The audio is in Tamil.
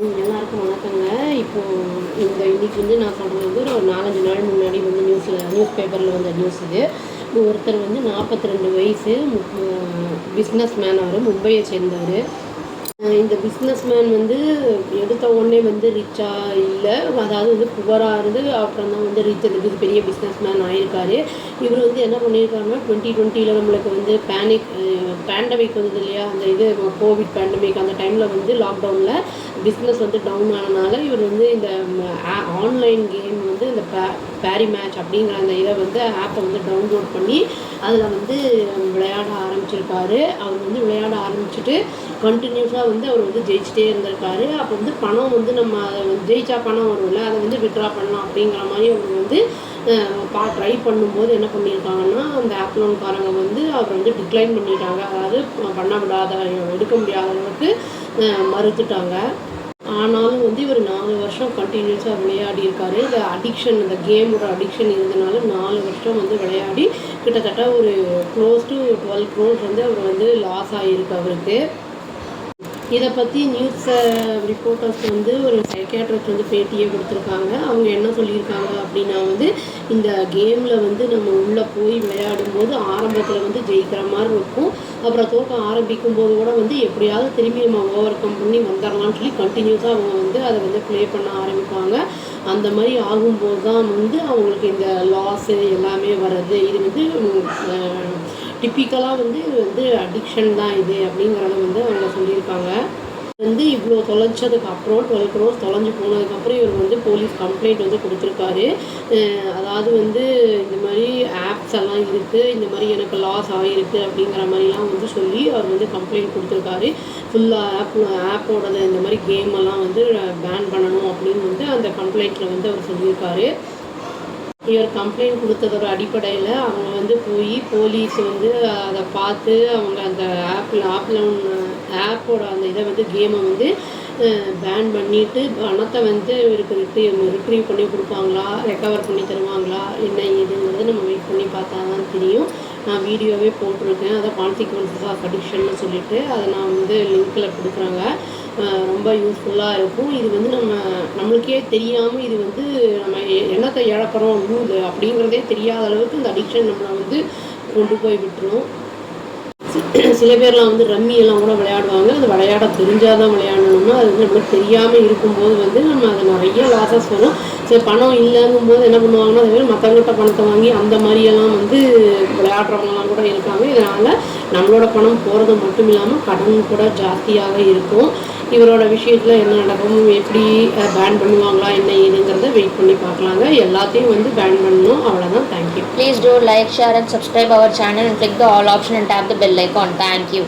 எல்லாருக்கும் வணக்கங்க. இன்னைக்கு வந்து நான் சொல்கிறது வந்து ஒரு 4-5 நாள் முன்னாடி வந்து நியூஸ் பேப்பரில் வந்த நியூஸ் இது. ஒருத்தர் வந்து 42 வயசு பிஸ்னஸ் மேன். அவர் மும்பையை சேர்ந்தவர். இந்த பிஸ்னஸ் மேன் வந்து எடுத்த உடனே வந்து ரிச்சாக இல்லை, அதாவது வந்து புவராக இருந்து அப்புறம் தான் வந்து ரிச் பெரிய பிஸ்னஸ் மேன் ஆகியிருக்காரு. இவர் வந்து என்ன பண்ணியிருக்காருன்னா 2020 நம்மளுக்கு வந்து பேண்டமிக் வந்தது இல்லையா, அந்த கோவிட் பேண்டமிக். அந்த டைமில் வந்து லாக்டவுனில் பிஸ்னஸ் வந்து டவுன் ஆனதுனால இவர் வந்து இந்த ஆன்லைன் கேம் வந்து இந்த பேரி மேட்ச் அப்படிங்கிற அந்த ஆப்பை வந்து டவுன்லோட் பண்ணி அதில் வந்து விளையாட ஆரம்பிச்சிருக்காரு. அவர் வந்து விளையாட ஆரம்பிச்சுட்டு கண்டினியூஸாக வந்து அவர் வந்து ஜெயிச்சிட்டே இருந்திருக்காரு. அப்போ வந்து பணம் வந்து நம்ம அதை ஜெயிச்சா பணம் வரும்ல, அதை வந்து வித்ட்ரா பண்ணலாம் அப்படிங்கிற மாதிரி அவர் வந்து ட்ரை பண்ணும்போது என்ன பண்ணியிருக்காங்கன்னா, அந்த ஆப் லோன்காரங்க வந்து அவர் வந்து டிக்ளைன் பண்ணிட்டாங்க. அதாவது பண்ண விடாத, எடுக்க முடியாத அளவுக்கு மறுத்துட்டாங்க. ஆனாலும் வந்து இவர் 4 வருஷம் கண்டினியூஸாக விளையாடி இருக்காரு. இந்த கேமோட அடிக்ஷன் இருந்தனால 4 வருஷம் வந்து விளையாடி கிட்டத்தட்ட ஒரு க்ளோஸ் டு 12 crores வந்து அவர் வந்து லாஸ் ஆகியிருக்கு அவருக்கு. இதை பற்றி நியூஸ் ரிப்போர்ட்டர்ஸ் வந்து ஒரு சைக்கியாட்ரிஸ்ட் வந்து பேட்டியே கொடுத்துருக்காங்க. அவங்க என்ன சொல்லியிருக்காங்க அப்படின்னா வந்து, இந்த கேமில் வந்து நம்ம உள்ளே போய் விளையாடும்போது ஆரம்பத்தில் வந்து ஜெயிக்கிற மாதிரி இருக்கும். அப்புறம் தோக்க ஆரம்பிக்கும் போது கூட வந்து எப்படியாவது திரும்பி நம்ம ஓவர் கம் பண்ணி வந்துடலாம்னு சொல்லி கண்டினியூஸாக அவங்க வந்து அதை வந்து ப்ளே பண்ண ஆரம்பிப்பாங்க. அந்த மாதிரி ஆகும்போது தான் வந்து அவங்களுக்கு இந்த லாஸு எல்லாமே வர்றது. இது வந்து டிப்பிக்கலாக வந்து இது வந்து அடிக்ஷன் தான் இது அப்படிங்கிறத வந்து அவங்க சொல்லியிருக்காங்க. வந்து இவ்வளோ தொலைச்சதுக்கப்புறம் 12 crores தொலைஞ்சு போனதுக்கப்புறம் இவர் வந்து போலீஸ் கம்ப்ளைண்ட் வந்து கொடுத்துருக்காரு. அதாவது வந்து இந்த மாதிரி ஆப்ஸ் எல்லாம் இருக்குது, இந்த மாதிரி எனக்கு லாஸ் ஆகிருக்கு அப்படிங்கிற மாதிரிலாம் வந்து சொல்லி அவர் வந்து கம்ப்ளைண்ட் கொடுத்துருக்காரு. ஃபுல்லாக ஆப்போடது இந்த மாதிரி கேம் எல்லாம் வந்து பேன் பண்ணணும் அப்படின்னு வந்து அந்த கம்ப்ளைண்ட்டில் வந்து அவர் சொல்லியிருக்காரு. இவர் கம்ப்ளைண்ட் கொடுத்ததோட அடிப்படையில் அவங்க வந்து போய் போலீஸ் வந்து அதை பார்த்து அவங்க அந்த ஆப்போட அந்த வந்து கேமை வந்து பேன் பண்ணிவிட்டு பணத்தை வந்து இவருக்கு ரிட்ரீவ் பண்ணி கொடுப்பாங்களா, ரெக்கவர் பண்ணி தருவாங்களா, என்ன ஏதுங்கிறது நம்ம வெயிட் பண்ணி பார்த்தா தான் தெரியும். நான் வீடியோவே போட்டிருக்கேன், அதை கான்சிக்வன்சஸ் ஆஃப் அடிக்ஷன்னு சொல்லிவிட்டு அதை நான் வந்து லிங்க்கில் கொடுக்குறாங்க. ரொம்ப யூஸ்ஃபுல்லாக இருக்கும். இது வந்து நம்மளுக்கே தெரியாமல் இது வந்து நம்ம என்னத்தை இழக்கிறோம் அப்படிங்கிறதே தெரியாத அளவுக்கு இந்த அடிக்ஷன் நம்மளை வந்து கொண்டு போய் விட்டுரும். சில பேர்லாம் வந்து ரம்மியெல்லாம் கூட விளையாடுவாங்க. அது விளையாட தெரிஞ்சால் தான் விளையாடணும்னா அது வந்து நம்மளுக்கு தெரியாமல் இருக்கும்போது வந்து நம்ம அதை நிறைய லாஸஸ் வரும். சரி, பணம் இல்லைங்கும்போது என்ன பண்ணுவாங்கன்னா, அதே மாதிரி மற்றவங்கள்ட்ட பணத்தை வாங்கி அந்த மாதிரியெல்லாம் வந்து விளையாடுறவங்கலாம் கூட இருக்காங்க. இதனால் நம்மளோட பணம் போகிறது மட்டும் இல்லாமல் கடன் கூட ஜாஸ்தியாக இருக்கும். இவரோட விஷயத்தில் என்ன நடக்கும், எப்படி பேன் பண்ணுவாங்களா, என்ன ஏதுங்கிறத வெயிட் பண்ணி பார்க்கலாங்க. எல்லாத்தையும் வந்து பேன் பண்ணணும், அவ்வளோதான். Thank you. Please do like, share and subscribe our channel and click the all option and tap the bell icon. Thank you.